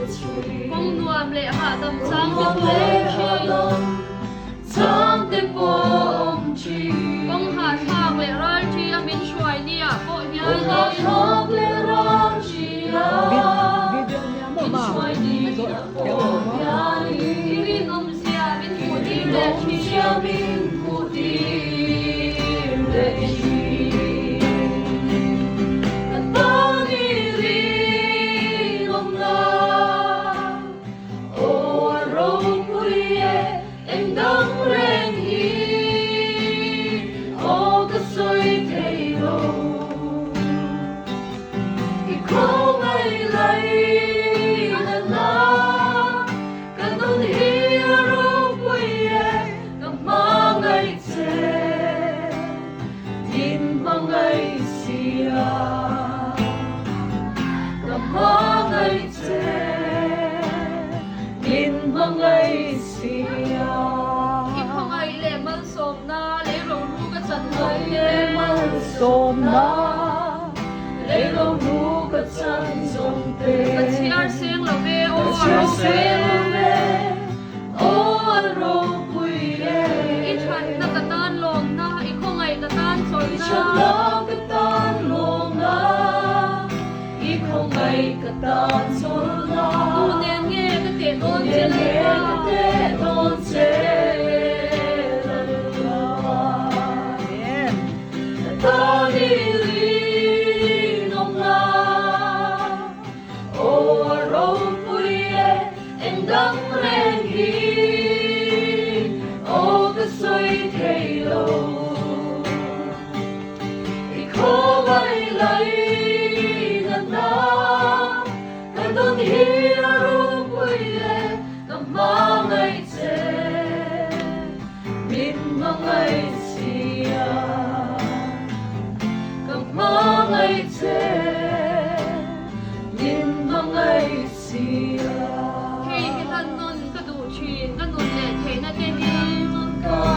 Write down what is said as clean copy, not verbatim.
Kong nuam le ha dam sang te pom chi Kong ha thang le ral chi amin shuai nia po hian le ral chi min shuai nia po hian iri nom sia min puti le chi min puti le chi Som na lấy lâu nu cất chân dùng tê cất chiar seng lo ve o ro pui e I chan na ka tan long na I khongai ka tan sol I chan na ka tan long na I khongai ka tan sol na tu nen nge ka te don che Come on,